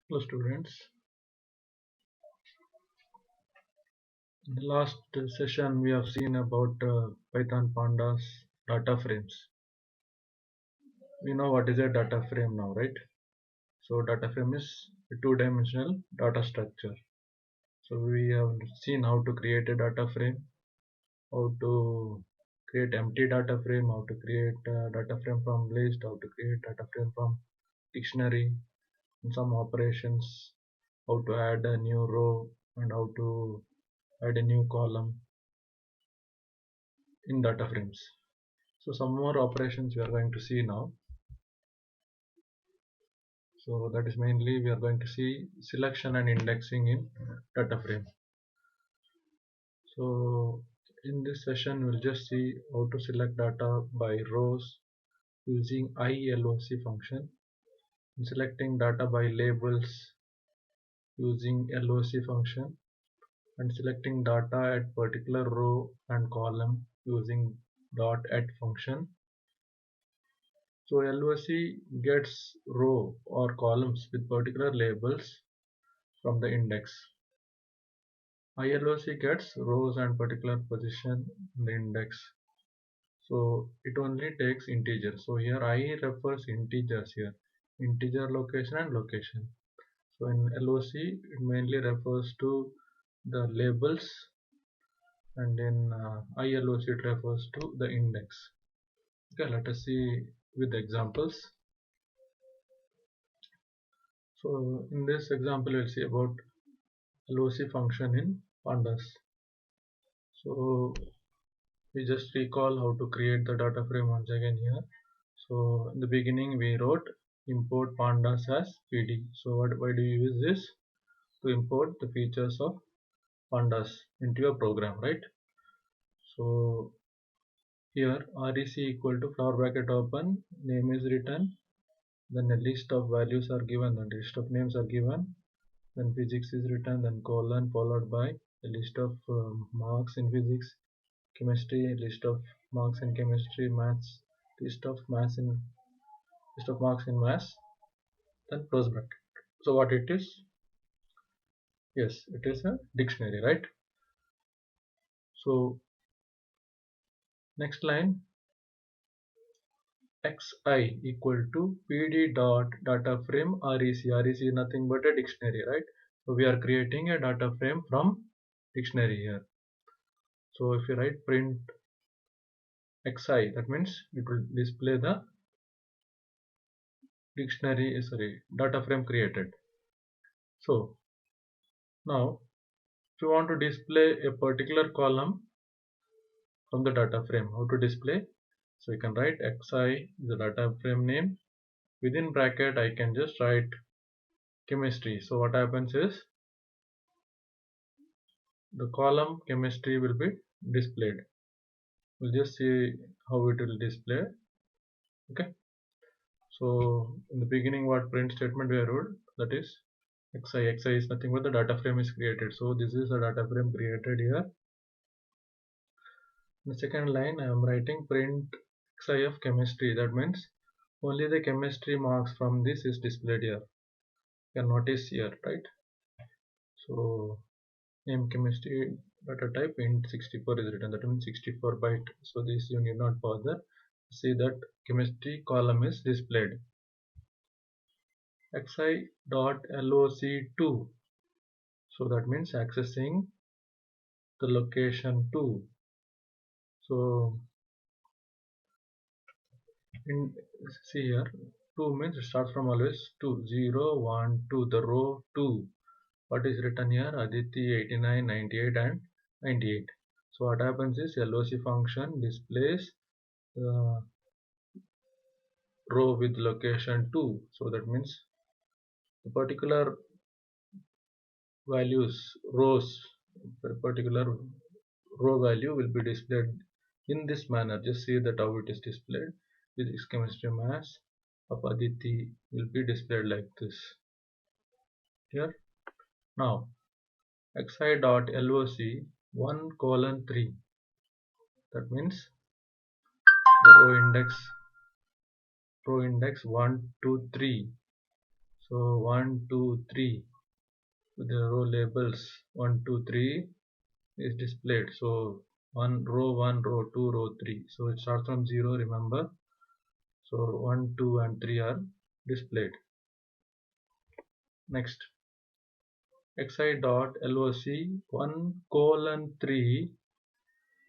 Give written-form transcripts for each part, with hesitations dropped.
Hello students, in the last session we have seen about Python pandas data frames. We know what is a data frame now, right? So data frame is a two-dimensional data structure. So we have seen how to create a data frame, how to create empty data frame, how to create a data frame from list, how to create data frame from dictionary, and some operations, how to add a new row and how to add a new column in data frames. So some more operations we are going to see now. So that is mainly we are going to see selection and indexing in data frame. So in this session we'll just see how to select data by rows using ILOC function, and selecting data by labels using LOC function, and selecting data at particular row and column using .at function. So LOC gets row or columns with particular labels from the index. ILOC gets rows and particular position in the index. So it only takes integers. So here I refers integers here, integer location and location. So in LOC it mainly refers to the labels, and in ILOC it refers to the index. Okay, let us see with examples. So in this example we'll see about LOC function in pandas. So we just recall how to create the data frame once again here. So in the beginning we wrote import pandas as PD. So why do you use this? To import the features of pandas into your program, right? So here rec equal to flower bracket open, name is written, then a list of values are given, then list of names are given, then physics is written, then colon followed by a list of marks in physics, chemistry, list of marks in chemistry, maths, list of maths in list of marks in maths, then close bracket. So what it is? Yes, it is a dictionary, right? So next line, xi equal to pd dot data frame rec. Rec is nothing but a dictionary, right? So we are creating a data frame from dictionary here. So if you write print xi, that means it will display the dictionary, sorry, data frame created. So now if you want to display a particular column from the data frame, how to display? So you can write xi is the data frame name. Within bracket I can just write chemistry. So what happens is the column chemistry will be displayed. We'll just see how it will display. Okay. So in the beginning what print statement we wrote, that is xi is nothing but the data frame is created. So this is a data frame created here. In the second line I am writing print xi of chemistry. That means only the chemistry marks from this is displayed here. You can notice here, right? So name chemistry data type int 64 is written, that means 64 byte. So this you need not bother. See that chemistry column is displayed. xi dot loc2, so that means accessing the location 2. So in see here 2 means it starts from always 2, 0, 1, 2, the row 2. What is written here? Aditi 89, 98 and 98. So what happens is loc function displays the row with location 2. So that means the particular values rows, a particular row value will be displayed in this manner. Just see that how it is displayed. Physics, chemistry, maths of Aditi will be displayed like this here. Now xi dot loc 1 colon 3, that means the row index 1 2 3. So 1, 2, 3 with the row labels 1, 2, 3 is displayed. So 1 row 2, row 3. So it starts from 0, remember. So 1, 2 and 3 are displayed. Next, xi dot loc 1 colon 3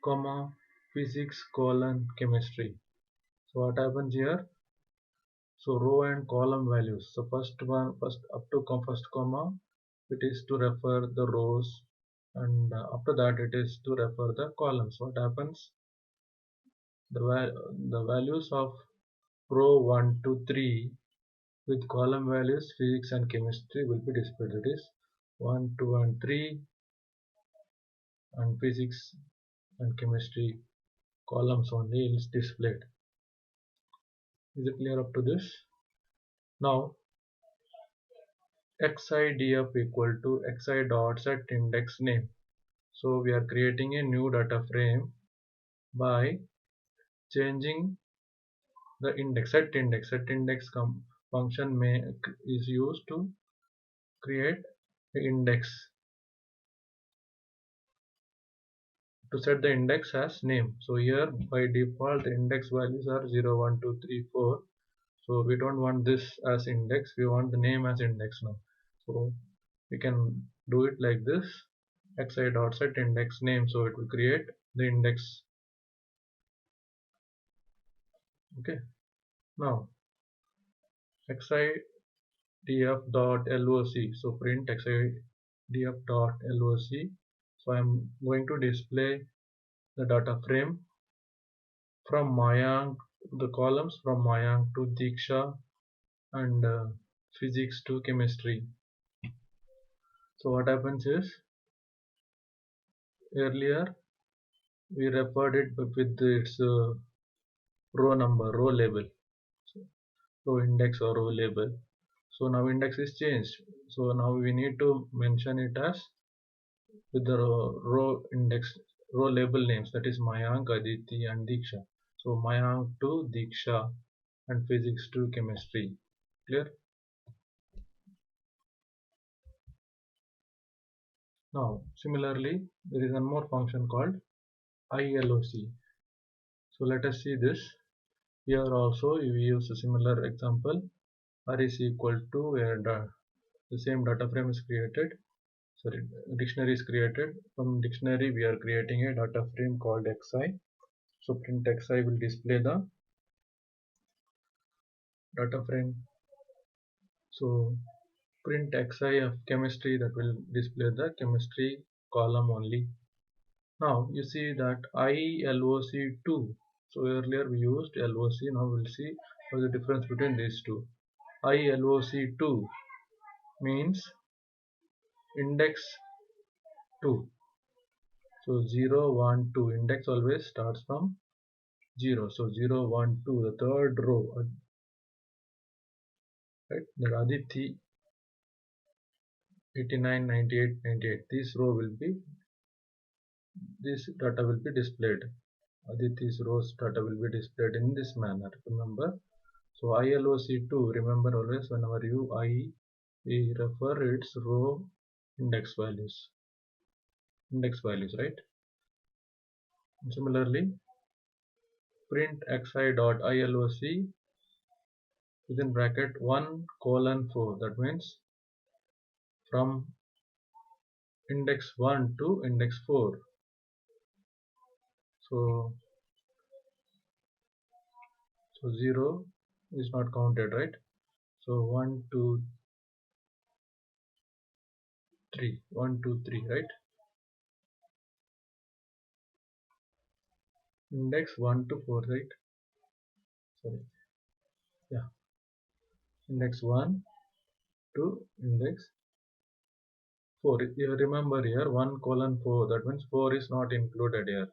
comma physics colon chemistry. So what happens here? So row and column values. So first up to first comma, it is to refer the rows, and after that it is to refer the columns. What happens? The values of row 1 to 3 with column values physics and chemistry will be displayed. That is 1, 2 and 3 and physics and chemistry columns only is displayed. Is it clear up to this? Now xidf equal to xi dot set index name. So we are creating a new data frame by changing the index. Set index function is used to create the index, to set the index as name. So here by default the index values are 0, 1, 2, 3, 4. So we don't want this as index, we want the name as index now. So we can do it like this: xi dot set index name. So it will create the index. Okay. Now xidf dot loc. So print xidf dot loc. So I'm going to display the data frame from Mayank, the columns from Mayank to Diksha and physics to chemistry. So what happens is, earlier we referred it with its row number, row label, so row index or row label. So now index is changed. So now we need to mention it as with the row index, row label names, that is Mayank, Aditi and Diksha. So Mayank to Diksha and physics to chemistry. Clear? Now similarly there is one more function called ILOC. So let us see this. Here also we use a similar example. R is equal to where the same data frame is created. Sorry, dictionary is created. From dictionary we are creating a data frame called xi. So print xi will display the data frame. So print xi of chemistry, that will display the chemistry column only. Now you see that ILOC2. So earlier we used LOC. Now we'll see what is the difference between these two. ILOC2 means index 2. So 0, 1, 2. Index always starts from 0. So 0, 1, 2. The third row, right? The Aditi 89, 98, 98. This row will be, this data will be displayed. Aditi's rows data will be displayed in this manner. Remember. So ILOC2, remember always whenever we refer its row index values, right? And similarly, print xi dot ILOC within bracket 1 colon 4. That means from index 1 to index 4. So 0 is not counted, right? So 1, 2, 3, 1, 2, 3, right? Index 1 to 4, right? Sorry, yeah, index 1 to index 4. You remember here 1 colon 4, that means 4 is not included here.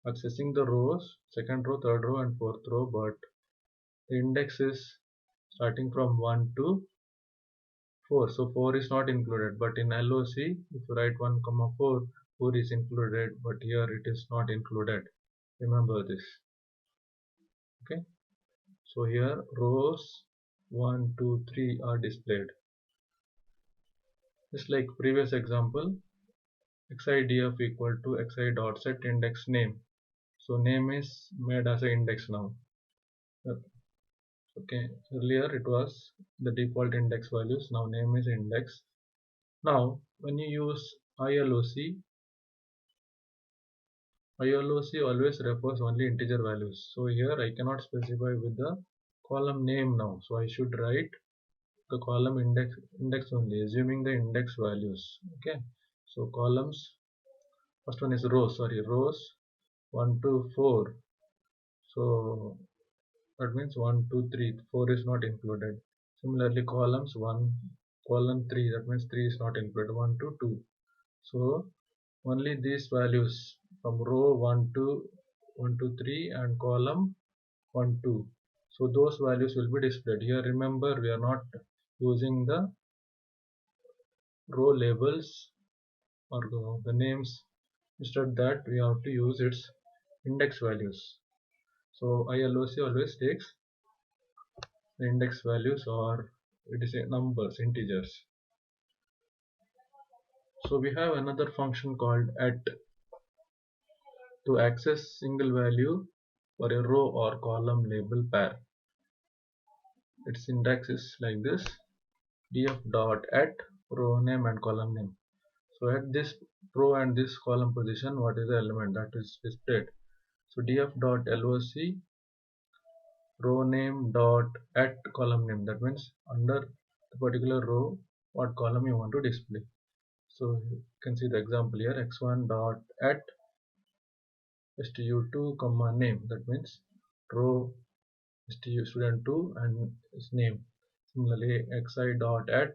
Accessing the rows, second row, third row and fourth row, but the index is starting from 1 to 4. So 4 is not included, but in LOC if you write 1 comma 4, 4 is included, but here it is not included. Remember this. Okay. So here rows 1, 2, 3 are displayed. Just like previous example, xidf equal to xi dot set index name. So name is made as an index now. Okay, earlier it was the default index values, now name is index. Now when you use ILOC always refers only integer values. So here I cannot specify with the column name now. So I should write the column index only, assuming the index values. Okay. So columns, first one is rows 1 to 4. So that means 1, 2, 3. 4 is not included. Similarly, columns 1, column 3. That means 3 is not included. 1 to 2. So only these values from row 1 to 3 and column 1 2. So those values will be displayed here. Remember, we are not using the row labels or the names. Instead that we have to use its index values. So ILOC always takes the index values, or it is numbers, integers. So we have another function called at to access single value for a row or column label pair. Its syntax is like this: df dot at row name and column name. So at this row and this column position, what is the element that is displayed? So df dot loc row name dot at column name. That means under the particular row, what column you want to display. So you can see the example here: x1 dot at stu2 comma name. That means row stu student2 and its name. Similarly, xi dot at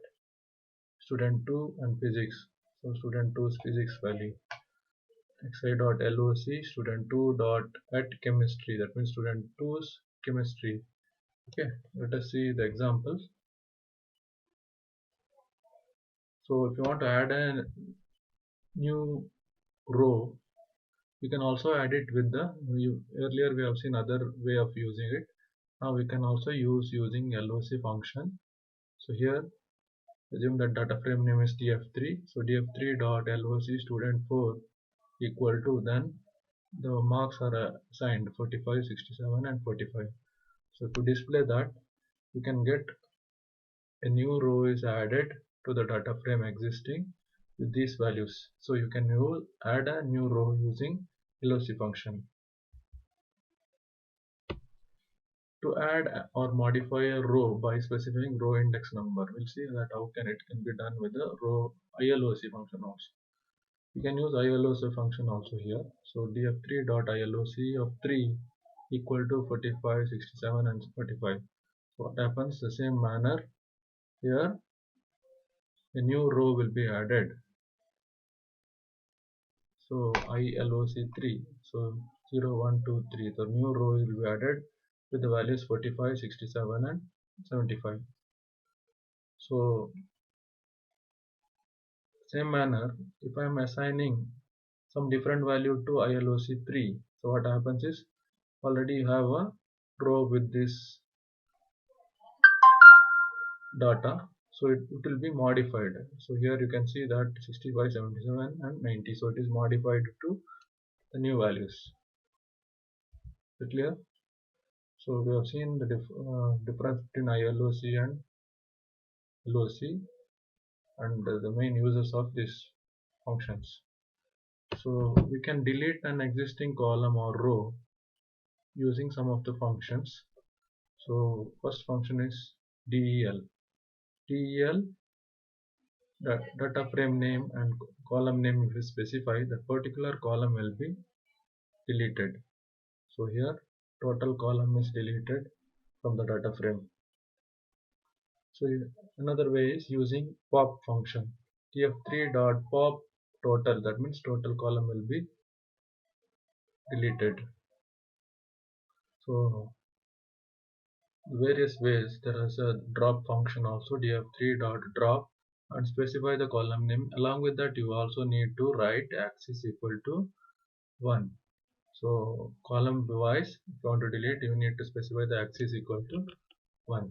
student2 and physics. So student2's physics value. xi dot loc student2 dot at chemistry. That means student2's chemistry. Okay, let us see the examples. So if you want to add a new row, you can also add it with the earlier we have seen other way of using it. Now we can also use using loc function. So here assume that data frame name is df3. So df3 dot loc student4 equal to, then the marks are assigned 45, 67 and 45. So to display that, you can get a new row is added to the data frame existing with these values. So you can add a new row using loc function. To add or modify a row by specifying row index number, we'll see that how it can be done with the row ILOC function also. You can use ILOC function also here. So df3 dot ILOC of 3 equal to 45, 67 and 45. So what happens, the same manner here a new row will be added. So ILOC3, so 0, 1, 2, 3, the new row will be added with the values 45, 67 and 75. So same manner, if I am assigning some different value to ILOC3, so what happens is already you have a row with this data, so it will be modified. So here you can see that 65, 77 and 90, so it is modified to the new values. Is it clear? So we have seen the difference between ILOC and LOC and the main uses of these functions. So we can delete an existing column or row using some of the functions. So first function is del. Del, the data frame name and column name, if we specify, the particular column will be deleted. So here total column is deleted from the data frame. So another way is using pop function. tf3 dot pop total, that means total column will be deleted. So various ways, there is a drop function also, df3 dot drop, and specify the column name. Along with that you also need to write axis equal to 1. So column wise, if you want to delete, you need to specify the axis equal to 1.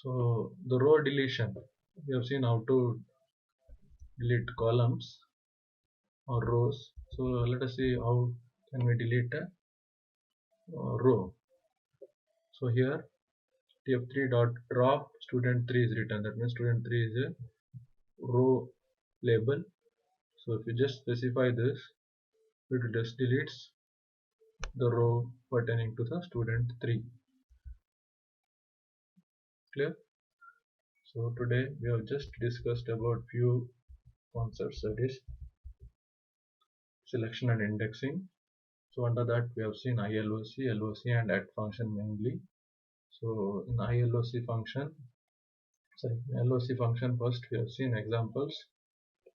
So the row deletion, we have seen how to delete columns or rows. So let us see how can we delete a row. So here tf3 dot drop student3 is written. That means student3 is a row label. So if you just specify this, it just deletes the row pertaining to the student3. Clear? So today we have just discussed about few concepts, that is selection and indexing. So under that we have seen ILOC, LOC and add function mainly. So in ILOC function, LOC function first we have seen examples.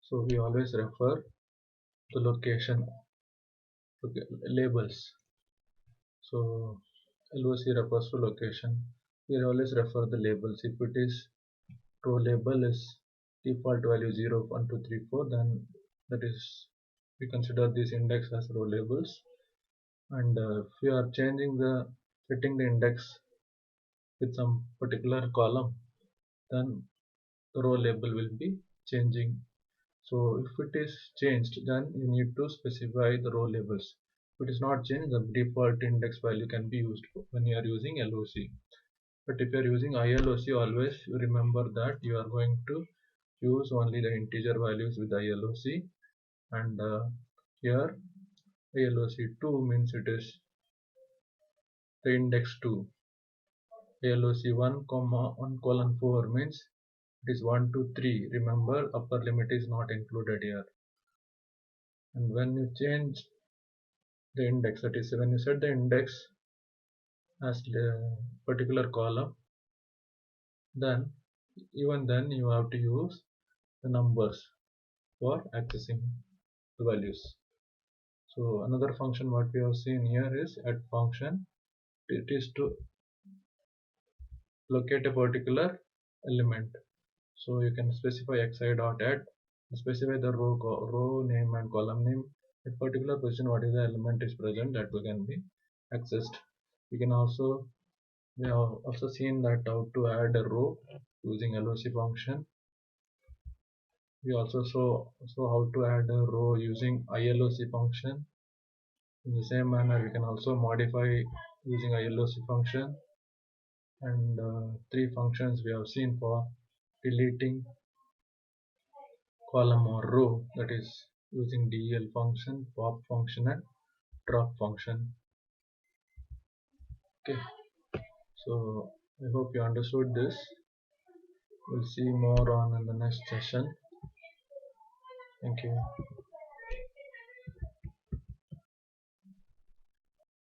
So we always refer the location labels. So LOC refers to location. We always refer the labels. If it is row label is default value 0, 1, 2, 3, 4, then that is we consider this index as row labels. And if we are changing the setting the index with some particular column, then the row label will be changing. So if it is changed, then you need to specify the row labels. If it is not changed, the default index value can be used when you are using LOC. But if you are using ILOC, always you remember that you are going to use only the integer values with ILOC. And here ILOC2 means it is the index 2. ILOC 1 comma 1 colon 4 means it is 1 2 3. Remember, upper limit is not included here. And when you change the index, that is when you set the index as the particular column, then even then you have to use the numbers for accessing the values. So another function what we have seen here is add function. It is to locate a particular element. So you can specify xi dot add, specify the row name and column name at particular position, what is the element is present that can be accessed. We can also we have also seen that how to add a row using LOC function. We also saw how to add a row using ILOC function. In the same manner, we can also modify using ILOC function. And three functions we have seen for deleting column or row, that is using del function, pop function and drop function. Okay, so I hope you understood this. We'll see more on in the next session. Thank you.